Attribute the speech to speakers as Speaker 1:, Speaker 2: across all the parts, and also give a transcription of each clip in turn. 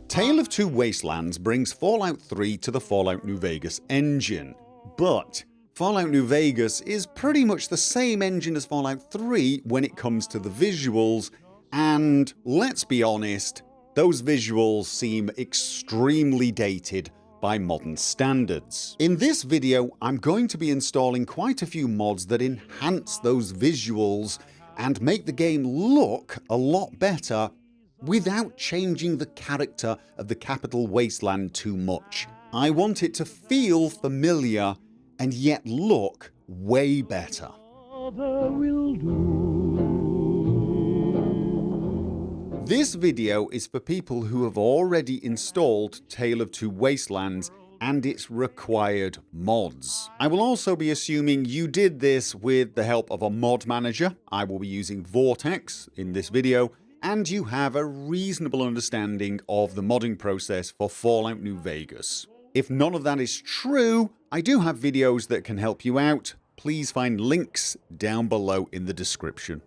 Speaker 1: Tale of Two Wastelands brings Fallout 3 to the Fallout New Vegas engine, but Fallout New Vegas is pretty much the same engine as Fallout 3 when it comes to the visuals, and let's be honest, those visuals seem extremely dated by modern standards. In this video I'm going to be installing quite a few mods that enhance those visuals and make the game look a lot better without changing the character of the capital wasteland too much. I want it to feel familiar and yet look way better. This video is for people who have already installed Tale of Two Wastelands and its required mods. I will also be assuming you did this with the help of a mod manager. I will be using Vortex in this video, and you have a reasonable understanding of the modding process for Fallout New Vegas. If none of that is true, I do have videos that can help you out. Please find links down below in the description.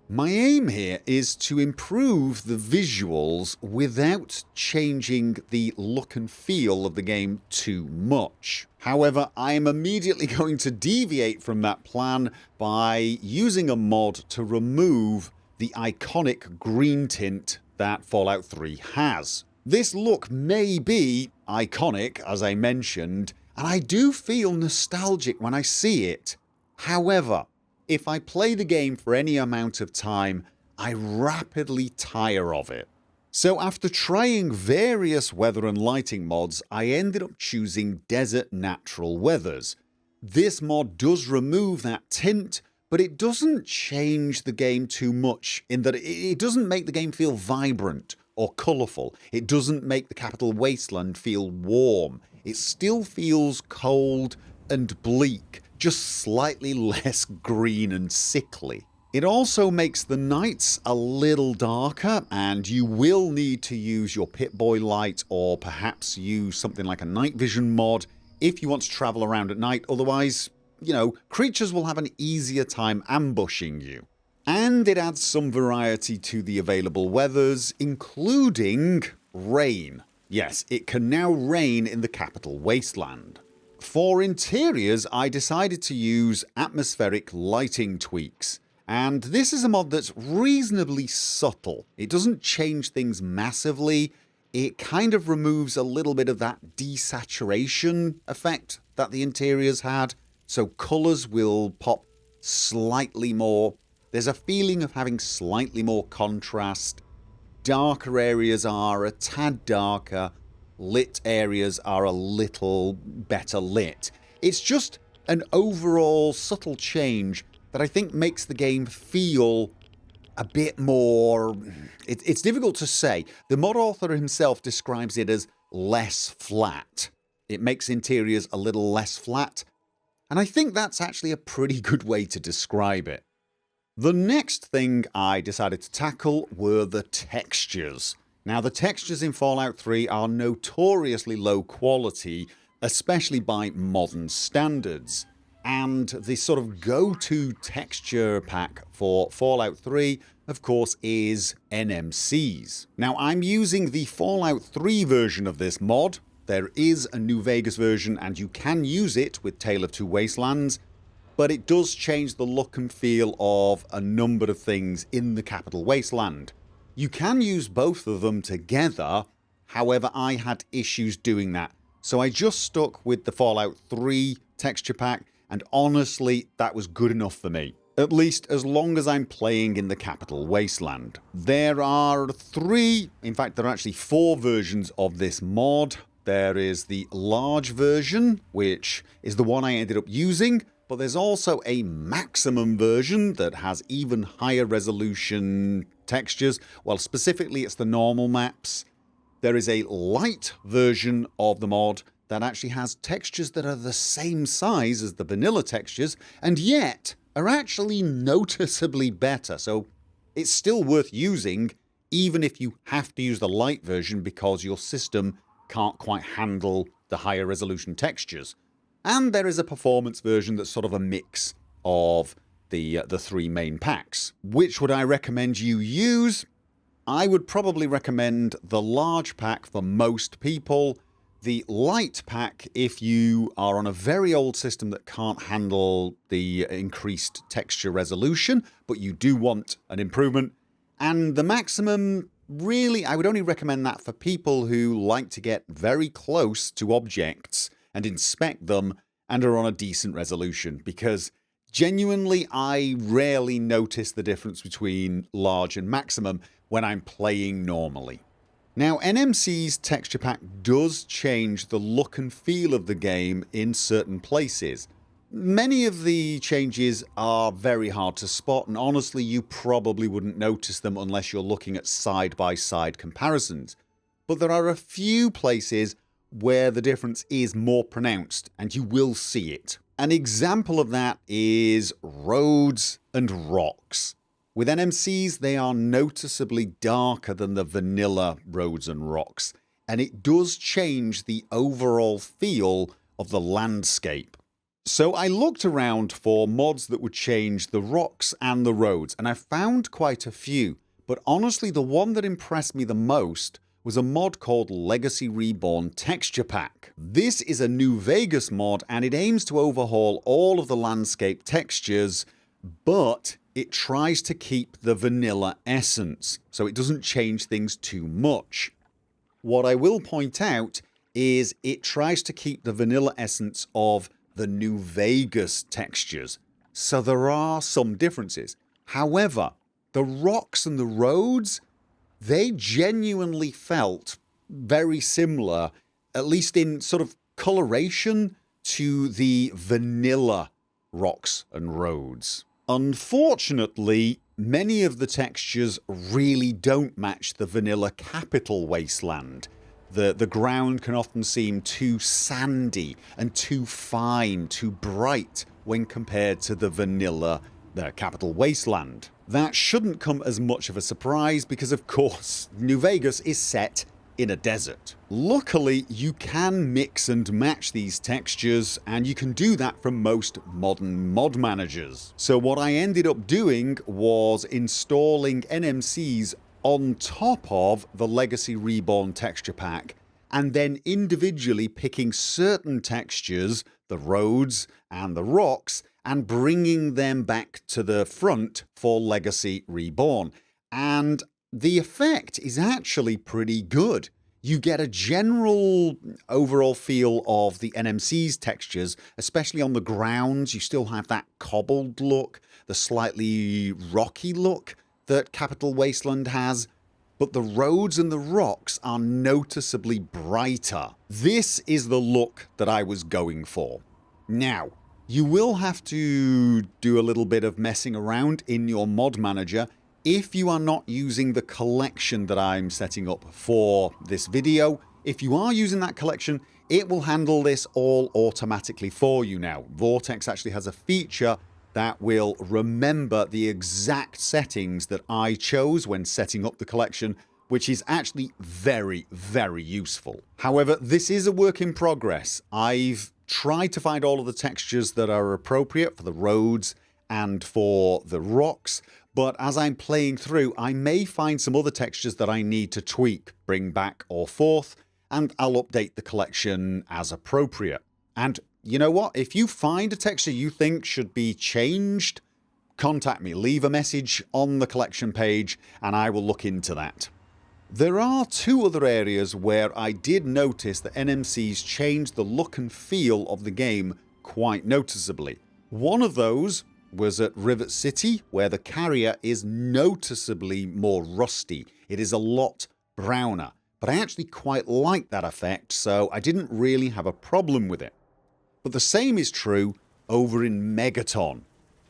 Speaker 1: My aim here is to improve the visuals without changing the look and feel of the game too much. However, I am immediately going to deviate from that plan by using a mod to remove the iconic green tint that Fallout 3 has. This look may be iconic, as I mentioned, and I do feel nostalgic when I see it. However, if I play the game for any amount of time, I rapidly tire of it. So after trying various weather and lighting mods, I ended up choosing Desert Natural Weathers. This mod does remove that tint, but it doesn't change the game too much in that it doesn't make the game feel vibrant or colourful. It doesn't make the capital wasteland feel warm. It still feels cold and bleak, just slightly less green and sickly. It also makes the nights a little darker, and you will need to use your Pip-Boy light or perhaps use something like a night vision mod if you want to travel around at night. Otherwise, creatures will have an easier time ambushing you. And it adds some variety to the available weathers, including rain. Yes, it can now rain in the capital wasteland. For interiors, I decided to use atmospheric lighting tweaks. And this is a mod that's reasonably subtle. It doesn't change things massively. It kind of removes a little bit of that desaturation effect that the interiors had. So colours will pop slightly more. There's a feeling of having slightly more contrast. Darker areas are a tad darker. Lit areas are a little better lit. It's just an overall subtle change that I think makes the game feel a bit more... It's difficult to say. The mod author himself describes it as less flat. It makes interiors a little less flat. And I think that's actually a pretty good way to describe it. The next thing I decided to tackle were the textures. Now, the textures in Fallout 3 are notoriously low quality, especially by modern standards. And the sort of go-to texture pack for Fallout 3, of course, is NMCs. Now, I'm using the Fallout 3 version of this mod. There is a New Vegas version and you can use it with Tale of Two Wastelands, but it does change the look and feel of a number of things in the capital wasteland. You can use both of them together, however I had issues doing that, so I just stuck with the Fallout 3 texture pack, and honestly that was good enough for me. At least as long as I'm playing in the capital wasteland. There are in fact there are actually 4 versions of this mod. There is the large version, which is the one I ended up using, but there's also a maximum version that has even higher resolution textures. Well, specifically it's the normal maps. There is a light version of the mod that actually has textures that are the same size as the vanilla textures, and yet are actually noticeably better. So it's still worth using, even if you have to use the light version because your system can't quite handle the higher resolution textures. And there is a performance version that's sort of a mix of the 3 main packs. Which would I recommend you use? I would probably recommend the large pack for most people, the light pack if you are on a very old system that can't handle the increased texture resolution, but you do want an improvement, and the maximum, really, I would only recommend that for people who like to get very close to objects and inspect them and are on a decent resolution, because genuinely I rarely notice the difference between large and maximum when I'm playing normally. Now, NMC's texture pack does change the look and feel of the game in certain places. Many of the changes are very hard to spot, and honestly you probably wouldn't notice them unless you're looking at side-by-side comparisons. But there are a few places where the difference is more pronounced, and you will see it. An example of that is roads and rocks. With NMCs, they are noticeably darker than the vanilla roads and rocks, and it does change the overall feel of the landscape. So I looked around for mods that would change the rocks and the roads, and I found quite a few, but honestly the one that impressed me the most was a mod called Legacy Reborn Texture Pack. This is a New Vegas mod, and it aims to overhaul all of the landscape textures, but it tries to keep the vanilla essence, so it doesn't change things too much. What I will point out is it tries to keep the vanilla essence of the New Vegas textures, so there are some differences. However, the rocks and the roads, they genuinely felt very similar, at least in sort of coloration, to the vanilla rocks and roads. Unfortunately, many of the textures really don't match the vanilla capital Wasteland. The ground can often seem too sandy and too fine, too bright when compared to the vanilla capital Wasteland. That shouldn't come as much of a surprise because of course New Vegas is set in a desert. Luckily you can mix and match these textures, and you can do that from most modern mod managers. So what I ended up doing was installing NMCs on top of the Legacy Reborn texture pack, and then individually picking certain textures, the roads and the rocks, and bringing them back to the front for Legacy Reborn. And the effect is actually pretty good. You get a general overall feel of the NMC's textures, especially on the grounds. You still have that cobbled look, the slightly rocky look that Capital Wasteland has, but the roads and the rocks are noticeably brighter. This is the look that I was going for. Now, you will have to do a little bit of messing around in your mod manager if you are not using the collection that I'm setting up for this video. If you are using that collection, it will handle this all automatically for you now. Vortex actually has a feature that will remember the exact settings that I chose when setting up the collection, which is actually very, very useful. However, this is a work in progress. I've tried to find all of the textures that are appropriate for the roads and for the rocks, but as I'm playing through, I may find some other textures that I need to tweak, bring back or forth, and I'll update the collection as appropriate. And you know what? If you find a texture you think should be changed, contact me. Leave a message on the collection page and I will look into that. There are two other areas where I did notice that NMCs changed the look and feel of the game quite noticeably. One of those was at Rivet City, where the carrier is noticeably more rusty. It is a lot browner, but I actually quite like that effect, so I didn't really have a problem with it. But the same is true over in Megaton.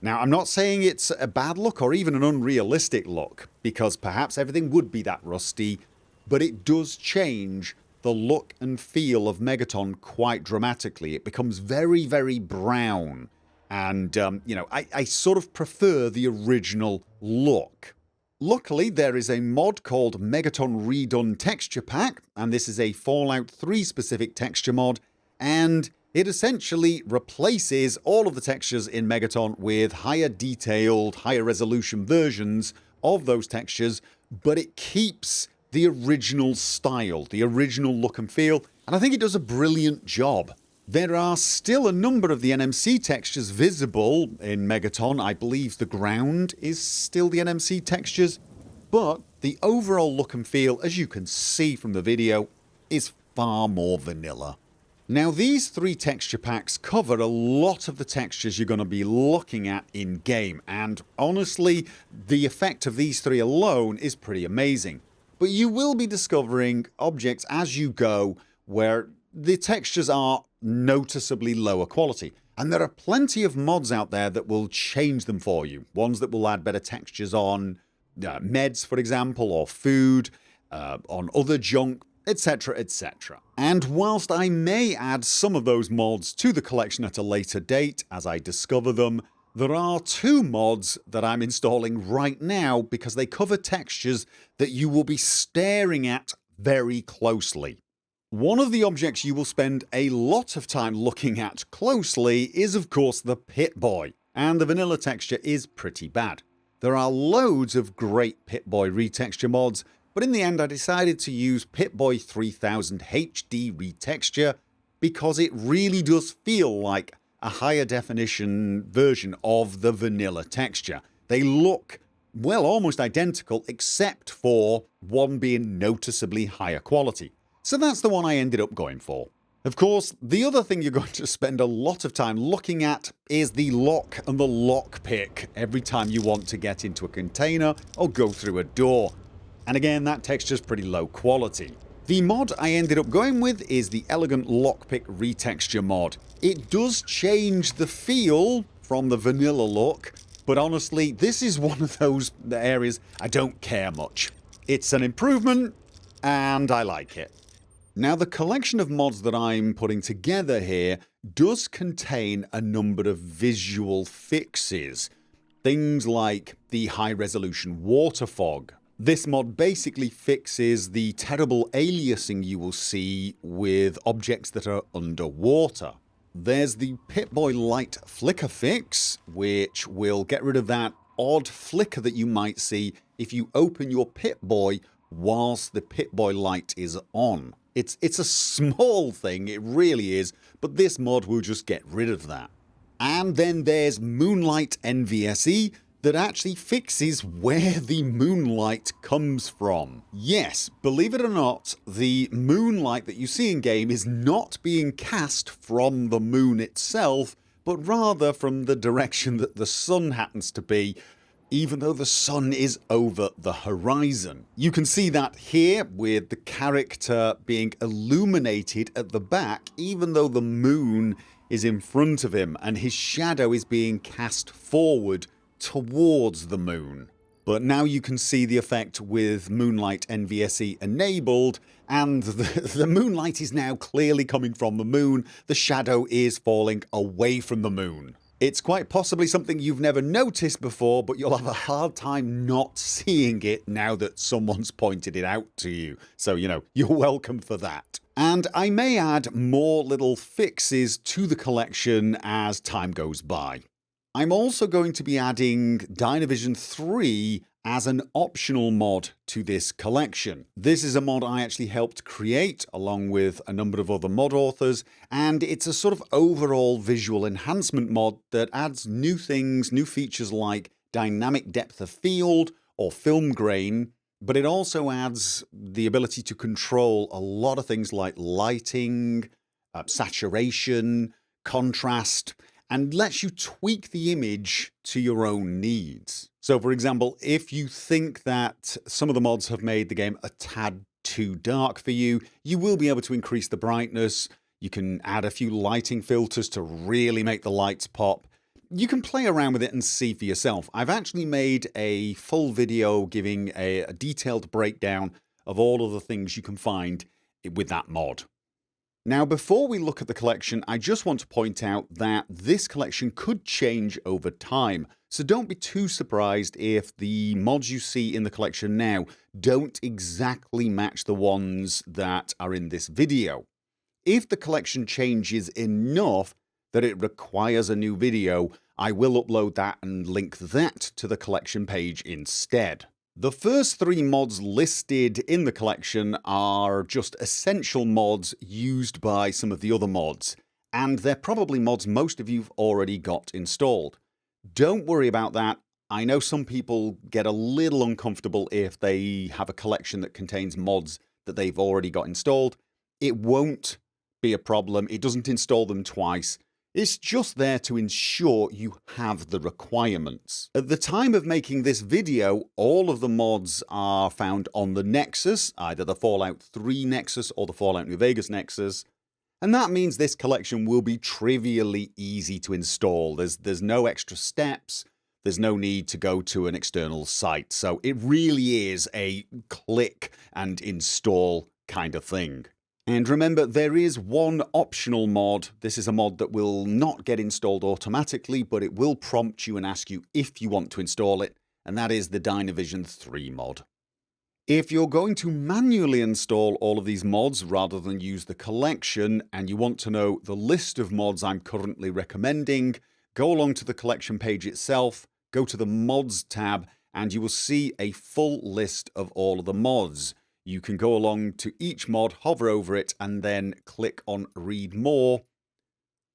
Speaker 1: Now, I'm not saying it's a bad look or even an unrealistic look, because perhaps everything would be that rusty, but it does change the look and feel of Megaton quite dramatically. It becomes very, very brown. And, you know, I sort of prefer the original look. Luckily, there is a mod called Megaton Redone Texture Pack, and this is a Fallout 3 specific texture mod, and It essentially replaces all of the textures in Megaton with higher detailed, higher resolution versions of those textures, but it keeps the original style, the original look and feel, and I think it does a brilliant job. There are still a number of the NMC textures visible in Megaton. I believe the ground is still the NMC textures, but the overall look and feel, as you can see from the video, is far more vanilla. Now these 3 texture packs cover a lot of the textures you're going to be looking at in game, and honestly the effect of these 3 alone is pretty amazing. But you will be discovering objects as you go where the textures are noticeably lower quality, and there are plenty of mods out there that will change them for you. Ones that will add better textures on meds, for example, or food, on other junk, etc, etc. And whilst I may add some of those mods to the collection at a later date as I discover them, there are 2 mods that I'm installing right now because they cover textures that you will be staring at very closely. One of the objects you will spend a lot of time looking at closely is of course the Pip-Boy, and the vanilla texture is pretty bad. There are loads of great Pip-Boy retexture mods, but in the end I decided to use Pip-Boy 3000 HD retexture because it really does feel like a higher definition version of the vanilla texture. They look, well, almost identical except for one being noticeably higher quality. So that's the one I ended up going for. Of course, the other thing you're going to spend a lot of time looking at is the lock and the lockpick every time you want to get into a container or go through a door. And again, that texture's pretty low quality. The mod I ended up going with is the Elegant Lockpick Retexture mod. It does change the feel from the vanilla look, but honestly, this is one of those areas I don't care much. It's an improvement, and I like it. Now the collection of mods that I'm putting together here does contain a number of visual fixes. Things like the high resolution water fog. This mod basically fixes the terrible aliasing you will see with objects that are underwater. There's the Pip-Boy light flicker fix, which will get rid of that odd flicker that you might see if you open your Pip-Boy whilst the Pip-Boy light is on. It's a small thing, it really is, but this mod will just get rid of that. And then there's MoonlightNVSE that actually fixes where the moonlight comes from. Yes, believe it or not, the moonlight that you see in game is not being cast from the moon itself, but rather from the direction that the sun happens to be, even though the sun is over the horizon. You can see that here with the character being illuminated at the back, even though the moon is in front of him and his shadow is being cast forward towards the moon. But now you can see the effect with MoonlightNVSE enabled, and the moonlight is now clearly coming from the moon. The shadow is falling away from the moon. It's quite possibly something you've never noticed before, but you'll have a hard time not seeing it now that someone's pointed it out to you. So, you know, you're welcome for that. And I may add more little fixes to the collection as time goes by. I'm also going to be adding Dynavision 3 as an optional mod to this collection. This is a mod I actually helped create along with a number of other mod authors, and it's a sort of overall visual enhancement mod that adds new things, new features like dynamic depth of field or film grain, but it also adds the ability to control a lot of things like lighting, saturation, contrast, and lets you tweak the image to your own needs. So for example, if you think that some of the mods have made the game a tad too dark for you, you will be able to increase the brightness. You can add a few lighting filters to really make the lights pop. You can play around with it and see for yourself. I've actually made a full video giving a detailed breakdown of all of the things you can find with that mod. Now, before we look at the collection, I just want to point out that this collection could change over time, so don't be too surprised if the mods you see in the collection now don't exactly match the ones that are in this video. if the collection changes enough that it requires a new video, I will upload that and link that to the collection page instead. The first 3 mods listed in the collection are just essential mods used by some of the other mods, and they're probably mods most of you've already got installed. Don't worry about that. I know some people get a little uncomfortable if they have a collection that contains mods that they've already got installed. It won't be a problem. It doesn't install them twice. It's just there to ensure you have the requirements. At the time of making this video, all of the mods are found on the Nexus, either the Fallout 3 Nexus or the Fallout New Vegas Nexus. And that means this collection will be trivially easy to install. There's no extra steps. There's no need to go to an external site. So it really is a click and install kind of thing. And remember, there is one optional mod. This is a mod that will not get installed automatically, but it will prompt you and ask you if you want to install it, and that is the Dynavision 3 mod. If you're going to manually install all of these mods rather than use the collection, and you want to know the list of mods I'm currently recommending, go along to the collection page itself, go to the Mods tab, and you will see a full list of all of the mods. You can go along to each mod, hover over it, and then click on Read More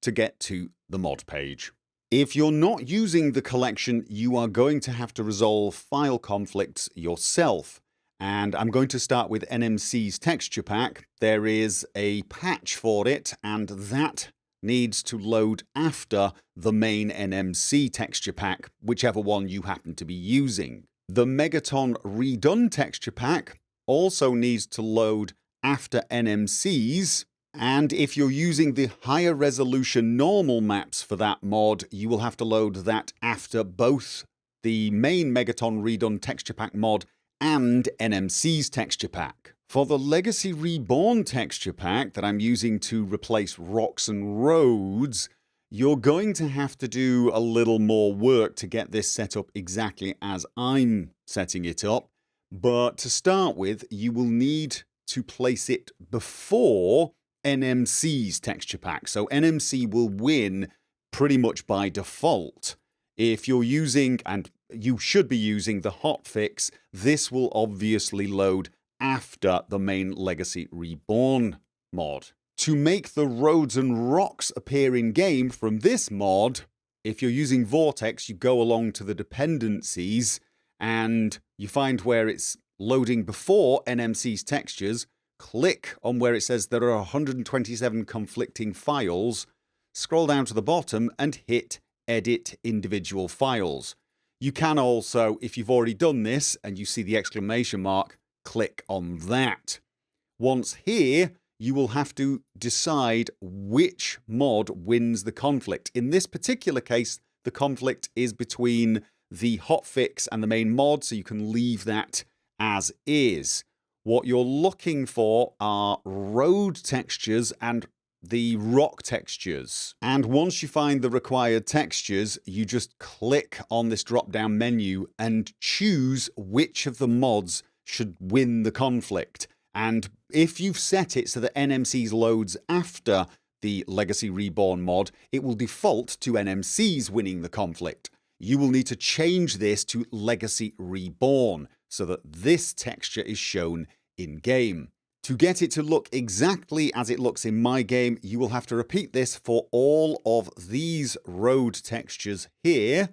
Speaker 1: to get to the mod page. If you're not using the collection, you are going to have to resolve file conflicts yourself. And I'm going to start with NMCs texture pack. There is a patch for it, and that needs to load after the main NMC texture pack, whichever one you happen to be using. The Megaton redone texture pack also needs to load after NMCs, and if you're using the higher resolution normal maps for that mod, you will have to load that after both the main Megaton redone texture pack mod and NMC's texture pack. For the Legacy Reborn texture pack that I'm using to replace rocks and roads, you're going to have to do a little more work to get this set up exactly as I'm setting it up. But to start with, you will need to place it before NMC's texture pack. So NMC will win pretty much by default. If you're using, and you should be using, the hotfix, this will obviously load after the main Legacy Reborn mod. To make the roads and rocks appear in game from this mod, if you're using Vortex, you go along to the dependencies and you find where it's loading before NMC's textures, click on where it says there are 127 conflicting files, scroll down to the bottom and hit Edit Individual Files. You can also, if you've already done this and you see the exclamation mark, click on that. Once here, you will have to decide which mod wins the conflict. In this particular case, the conflict is between the hotfix and the main mod, so you can leave that as is. What you're looking for are road textures and the rock textures. And once you find the required textures, you just click on this drop-down menu and choose which of the mods should win the conflict. And if you've set it so that NMCs loads after the Legacy Reborn mod, it will default to NMCs winning the conflict. You will need to change this to Legacy Reborn so that this texture is shown in game. To get it to look exactly as it looks in my game, you will have to repeat this for all of these road textures here.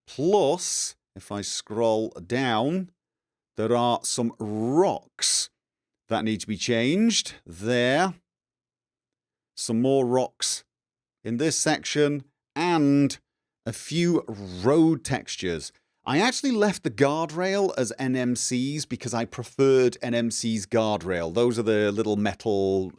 Speaker 1: Plus, if I scroll down, there are some rocks that need to be changed there. Some more rocks in this section and a few road textures. I actually left the guardrail as NMCs because I preferred NMC's guardrail. Those are the little metal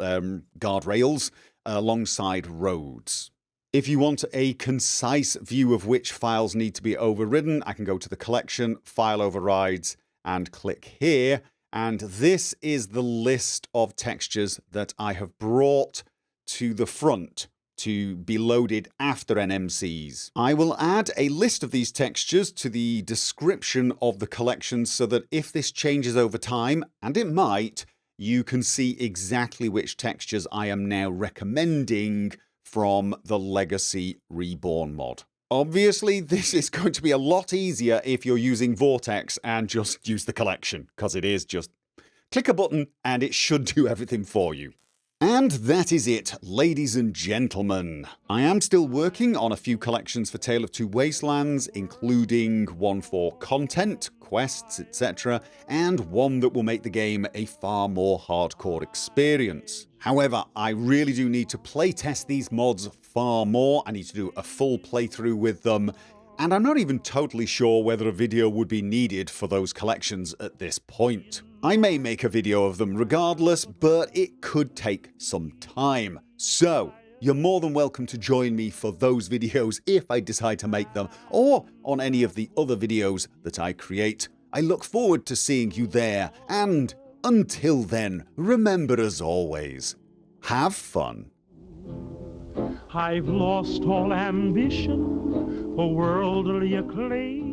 Speaker 1: guardrails alongside roads. If you want a concise view of which files need to be overridden, I can go to the collection, File Overrides, and click here. And this is the list of textures that I have brought to the front to be loaded after NMCs. I will add a list of these textures to the description of the collection so that if this changes over time, and it might, you can see exactly which textures I am now recommending from the Legacy Reborn mod. Obviously, this is going to be a lot easier if you're using Vortex and just use the collection, because it is just click a button and it should do everything for you. And that is it, ladies and gentlemen. I am still working on a few collections for Tale of Two Wastelands, including one for content, quests, etc., and one that will make the game a far more hardcore experience. However, I really do need to playtest these mods far more. I need to do a full playthrough with them, and I'm not even totally sure whether a video would be needed for those collections at this point. I may make a video of them regardless, but it could take some time. So, you're more than welcome to join me for those videos if I decide to make them, or on any of the other videos that I create. I look forward to seeing you there, and until then, remember as always, have fun.
Speaker 2: I've lost all ambition for worldly acclaim.